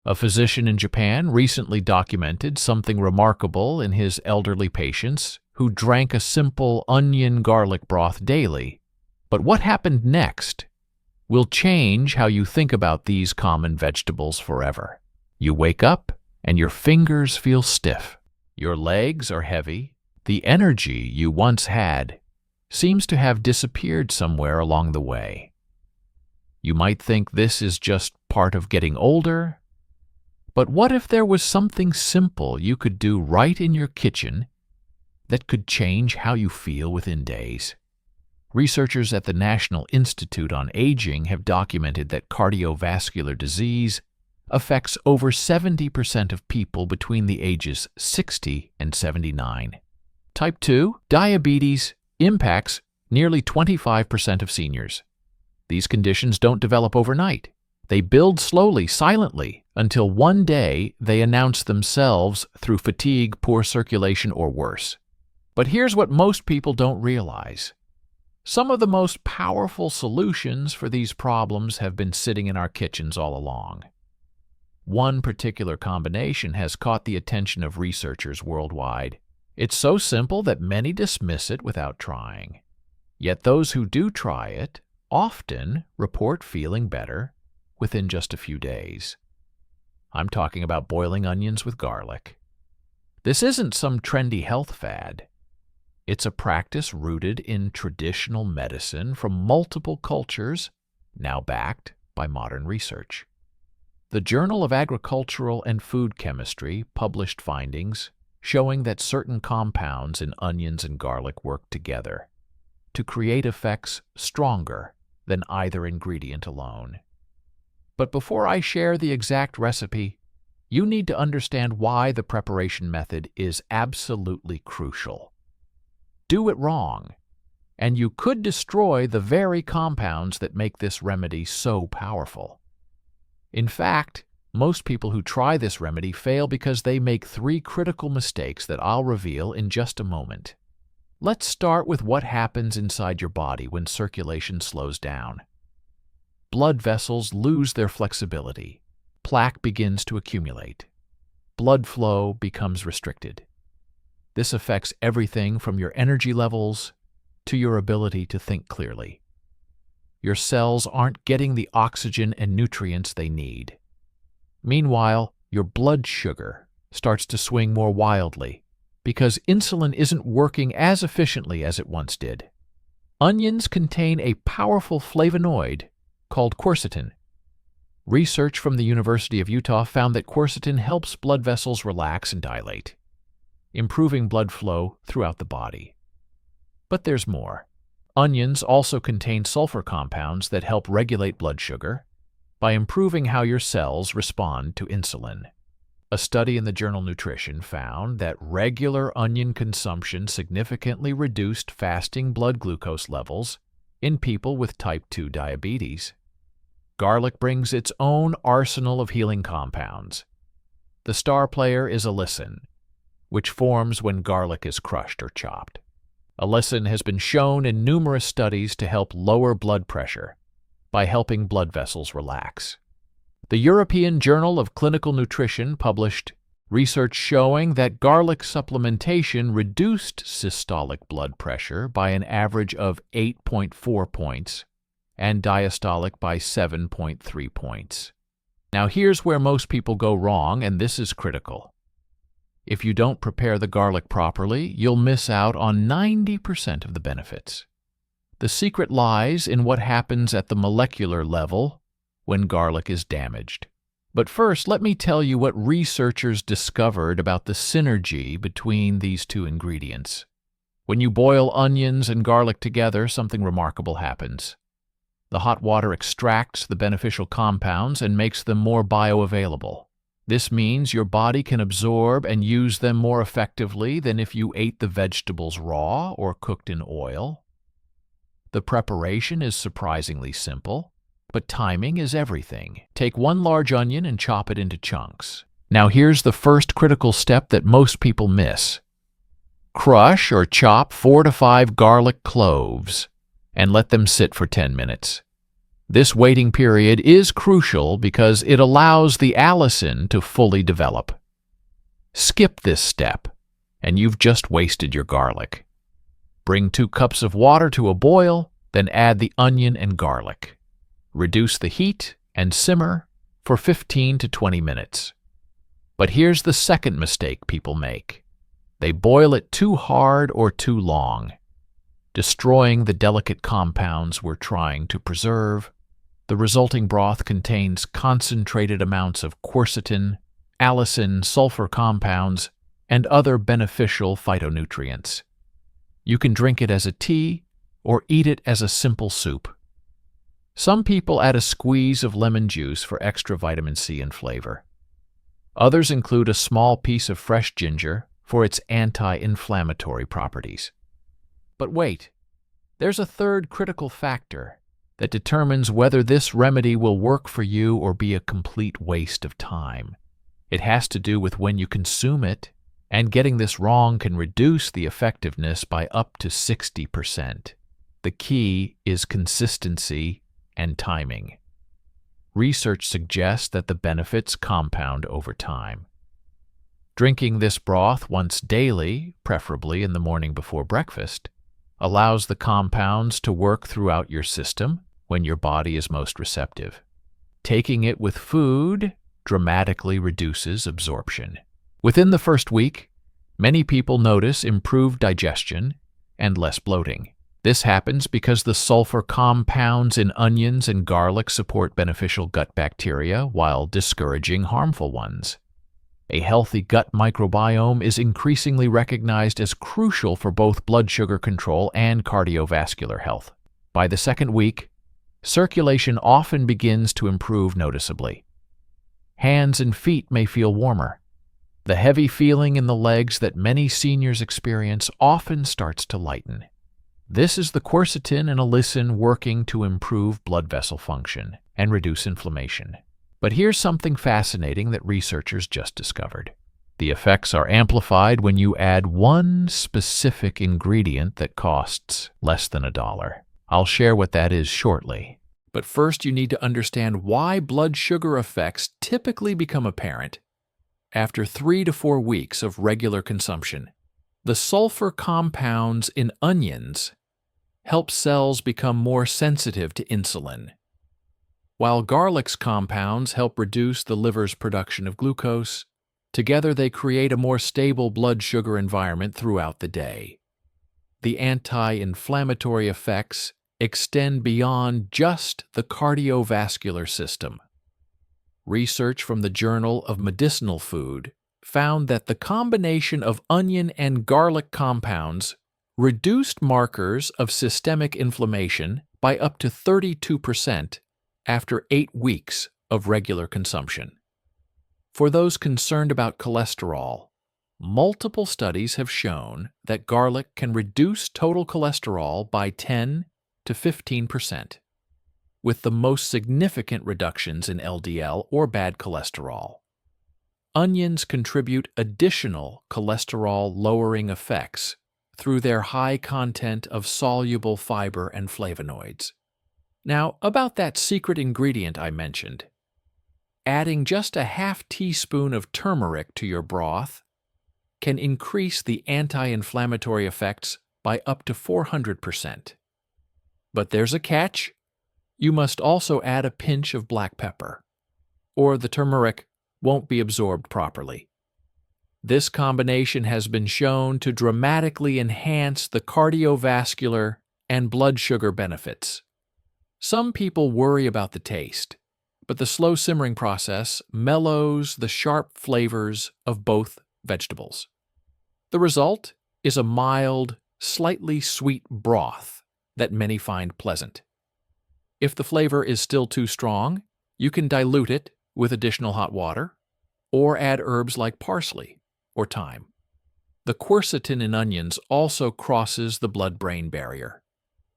A physician in Japan recently documented something remarkable in his elderly patients who drank a simple onion garlic broth daily. But what happened next will change how you think about these common vegetables forever. You wake up and your fingers feel stiff. Your legs are heavy. The energy you once had seems to have disappeared somewhere along the way. You might think this is just part of getting older, but what if there was something simple you could do right in your kitchen that could change how you feel within days? Researchers at the National Institute on Aging have documented that cardiovascular disease affects over 70% of people between the ages 60 and 79. Type 2 diabetes impacts nearly 25% of seniors. These conditions don't develop overnight. They build slowly, silently, until one day they announce themselves through fatigue, poor circulation, or worse. But here's what most people don't realize. Some of the most powerful solutions for these problems have been sitting in our kitchens all along. One particular combination has caught the attention of researchers worldwide. It's so simple that many dismiss it without trying. Yet those who do try it often report feeling better within just a few days. I'm talking about boiling onions with garlic. This isn't some trendy health fad. It's a practice rooted in traditional medicine from multiple cultures, now backed by modern research. The Journal of Agricultural and Food Chemistry published findings showing that certain compounds in onions and garlic work together to create effects stronger than either ingredient alone. But before I share the exact recipe, you need to understand why the preparation method is absolutely crucial. Do it wrong, and you could destroy the very compounds that make this remedy so powerful. In fact, most people who try this remedy fail because they make 3 critical mistakes that I'll reveal in just a moment. Let's start with what happens inside your body when circulation slows down. Blood vessels lose their flexibility. Plaque begins to accumulate. Blood flow becomes restricted. This affects everything from your energy levels to your ability to think clearly. Your cells aren't getting the oxygen and nutrients they need. Meanwhile, your blood sugar starts to swing more wildly because insulin isn't working as efficiently as it once did. Onions contain a powerful flavonoid called quercetin. Research from the University of Utah found that quercetin helps blood vessels relax and dilate, improving blood flow throughout the body. But there's more. Onions also contain sulfur compounds that help regulate blood sugar by improving how your cells respond to insulin. A study in the journal Nutrition found that regular onion consumption significantly reduced fasting blood glucose levels in people with type 2 diabetes. Garlic brings its own arsenal of healing compounds. The star player is allicin, which forms when garlic is crushed or chopped. Allicin has been shown in numerous studies to help lower blood pressure by helping blood vessels relax. The European Journal of Clinical Nutrition published research showing that garlic supplementation reduced systolic blood pressure by an average of 8.4 points and diastolic by 7.3 points. Now here's where most people go wrong, and this is critical. If you don't prepare the garlic properly, you'll miss out on 90% of the benefits. The secret lies in what happens at the molecular level when garlic is damaged. But first, let me tell you what researchers discovered about the synergy between these 2 ingredients. When you boil onions and garlic together, something remarkable happens. The hot water extracts the beneficial compounds and makes them more bioavailable. This means your body can absorb and use them more effectively than if you ate the vegetables raw or cooked in oil. The preparation is surprisingly simple, but timing is everything. Take 1 large onion and chop it into chunks. Now here's the first critical step that most people miss. Crush or chop 4 to 5 garlic cloves and let them sit for 10 minutes. This waiting period is crucial because it allows the allicin to fully develop. Skip this step, and you've just wasted your garlic. Bring 2 cups of water to a boil, then add the onion and garlic. Reduce the heat and simmer for 15 to 20 minutes. But here's the second mistake people make. They boil it too hard or too long, destroying the delicate compounds we're trying to preserve. The resulting broth contains concentrated amounts of quercetin, allicin, sulfur compounds, and other beneficial phytonutrients. You can drink it as a tea or eat it as a simple soup. Some people add a squeeze of lemon juice for extra vitamin C and flavor. Others include a small piece of fresh ginger for its anti-inflammatory properties. But wait, there's a third critical factor that determines whether this remedy will work for you or be a complete waste of time. It has to do with when you consume it, and getting this wrong can reduce the effectiveness by up to 60%. The key is consistency and timing. Research suggests that the benefits compound over time. Drinking this broth once daily, preferably in the morning before breakfast, allows the compounds to work throughout your system when your body is most receptive. Taking it with food dramatically reduces absorption. Within the first week, many people notice improved digestion and less bloating. This happens because the sulfur compounds in onions and garlic support beneficial gut bacteria while discouraging harmful ones. A healthy gut microbiome is increasingly recognized as crucial for both blood sugar control and cardiovascular health. By the second week, circulation often begins to improve noticeably. Hands and feet may feel warmer. The heavy feeling in the legs that many seniors experience often starts to lighten. This is the quercetin and allicin working to improve blood vessel function and reduce inflammation. But here's something fascinating that researchers just discovered. The effects are amplified when you add one specific ingredient that costs less than $1. I'll share what that is shortly. But first, you need to understand why blood sugar effects typically become apparent after 3 to 4 weeks of regular consumption. The sulfur compounds in onions help cells become more sensitive to insulin, while garlic's compounds help reduce the liver's production of glucose. Together, they create a more stable blood sugar environment throughout the day. The anti-inflammatory effects extend beyond just the cardiovascular system. Research from the Journal of Medicinal Food found that the combination of onion and garlic compounds reduced markers of systemic inflammation by up to 32% after 8 weeks of regular consumption. For those concerned about cholesterol, multiple studies have shown that garlic can reduce total cholesterol by 10 to 15%, with the most significant reductions in LDL or bad cholesterol. Onions contribute additional cholesterol-lowering effects through their high content of soluble fiber and flavonoids. Now, about that secret ingredient I mentioned. Adding just a half teaspoon of turmeric to your broth can increase the anti-inflammatory effects by up to 400%. But there's a catch. You must also add a pinch of black pepper, or the turmeric won't be absorbed properly. This combination has been shown to dramatically enhance the cardiovascular and blood sugar benefits. Some people worry about the taste, but the slow simmering process mellows the sharp flavors of both vegetables. The result is a mild, slightly sweet broth that many find pleasant. If the flavor is still too strong, you can dilute it with additional hot water or add herbs like parsley or thyme. The quercetin in onions also crosses the blood-brain barrier,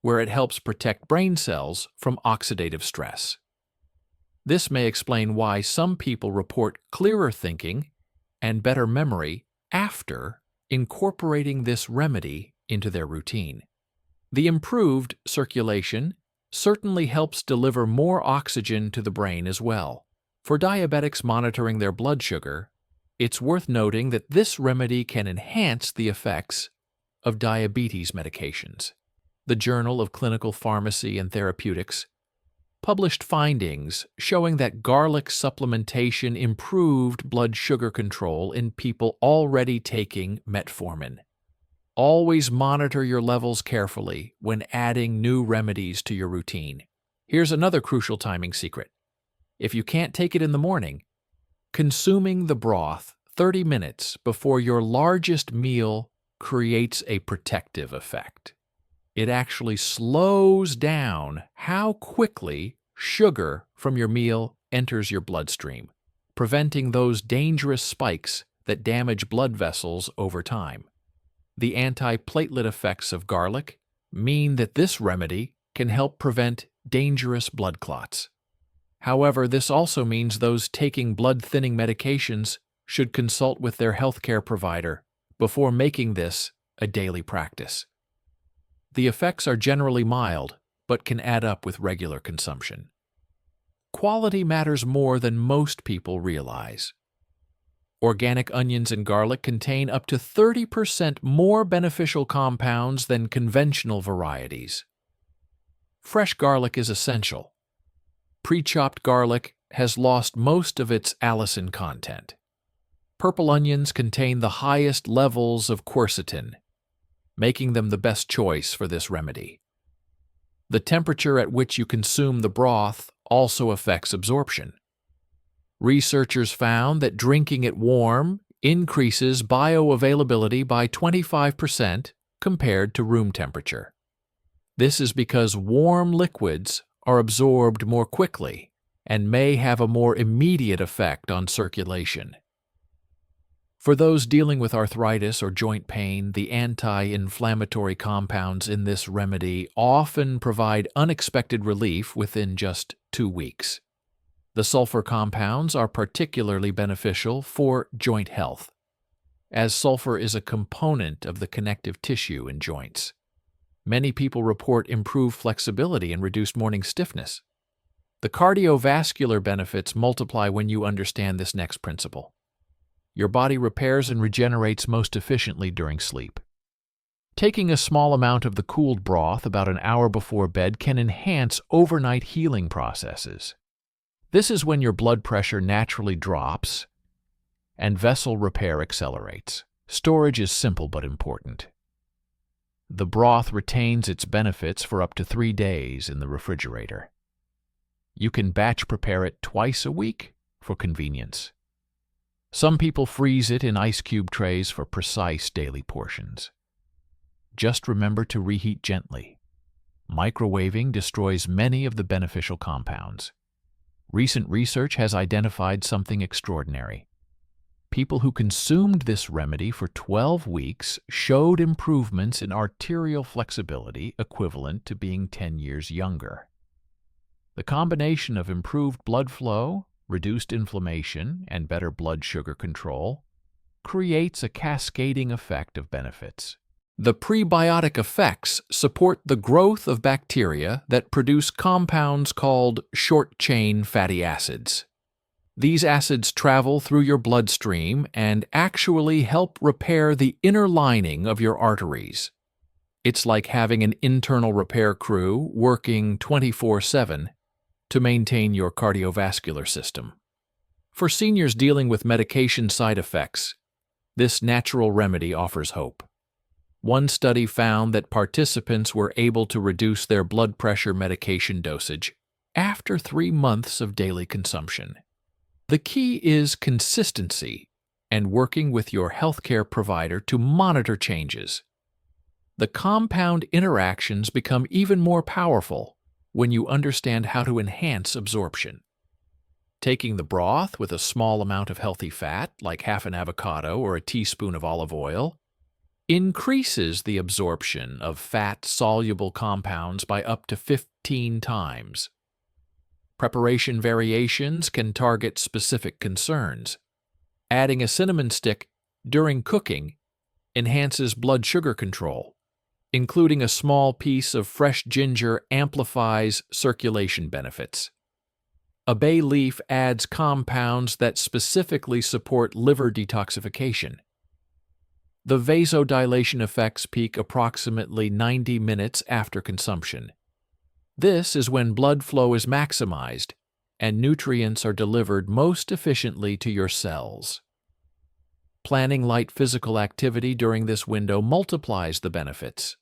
where it helps protect brain cells from oxidative stress. This may explain why some people report clearer thinking and better memory after incorporating this remedy into their routine. The improved circulation certainly helps deliver more oxygen to the brain as well. For diabetics monitoring their blood sugar, it's worth noting that this remedy can enhance the effects of diabetes medications. The Journal of Clinical Pharmacy and Therapeutics published findings showing that garlic supplementation improved blood sugar control in people already taking metformin. Always monitor your levels carefully when adding new remedies to your routine. Here's another crucial timing secret. If you can't take it in the morning, consuming the broth 30 minutes before your largest meal creates a protective effect. It actually slows down how quickly sugar from your meal enters your bloodstream, preventing those dangerous spikes that damage blood vessels over time. The antiplatelet effects of garlic mean that this remedy can help prevent dangerous blood clots. However, this also means those taking blood-thinning medications should consult with their healthcare provider before making this a daily practice. The effects are generally mild, but can add up with regular consumption. Quality matters more than most people realize. Organic onions and garlic contain up to 30% more beneficial compounds than conventional varieties. Fresh garlic is essential. Pre-chopped garlic has lost most of its allicin content. Purple onions contain the highest levels of quercetin, making them the best choice for this remedy. The temperature at which you consume the broth also affects absorption. Researchers found that drinking it warm increases bioavailability by 25% compared to room temperature. This is because warm liquids are absorbed more quickly and may have a more immediate effect on circulation. For those dealing with arthritis or joint pain, the anti-inflammatory compounds in this remedy often provide unexpected relief within just 2 weeks. The sulfur compounds are particularly beneficial for joint health, as sulfur is a component of the connective tissue in joints. Many people report improved flexibility and reduced morning stiffness. The cardiovascular benefits multiply when you understand this next principle. Your body repairs and regenerates most efficiently during sleep. Taking a small amount of the cooled broth about an hour before bed can enhance overnight healing processes. This is when your blood pressure naturally drops and vessel repair accelerates. Storage is simple but important. The broth retains its benefits for up to 3 days in the refrigerator. You can batch prepare it twice a week for convenience. Some people freeze it in ice cube trays for precise daily portions. Just remember to reheat gently. Microwaving destroys many of the beneficial compounds. Recent research has identified something extraordinary. People who consumed this remedy for 12 weeks showed improvements in arterial flexibility equivalent to being 10 years younger. The combination of improved blood flow, reduced inflammation, and better blood sugar control creates a cascading effect of benefits. The prebiotic effects support the growth of bacteria that produce compounds called short-chain fatty acids. These acids travel through your bloodstream and actually help repair the inner lining of your arteries. It's like having an internal repair crew working 24/7 to maintain your cardiovascular system. For seniors dealing with medication side effects, this natural remedy offers hope. One study found that participants were able to reduce their blood pressure medication dosage after 3 months of daily consumption. The key is consistency and working with your healthcare provider to monitor changes. The compound interactions become even more powerful when you understand how to enhance absorption. Taking the broth with a small amount of healthy fat, like half an avocado or a teaspoon of olive oil, increases the absorption of fat-soluble compounds by up to 15 times. Preparation variations can target specific concerns. Adding a cinnamon stick during cooking enhances blood sugar control, Including a small piece of fresh ginger amplifies circulation benefits. A bay leaf adds compounds that specifically support liver detoxification. The vasodilation effects peak approximately 90 minutes after consumption. This is when blood flow is maximized and nutrients are delivered most efficiently to your cells. Planning light physical activity during this window multiplies the benefits.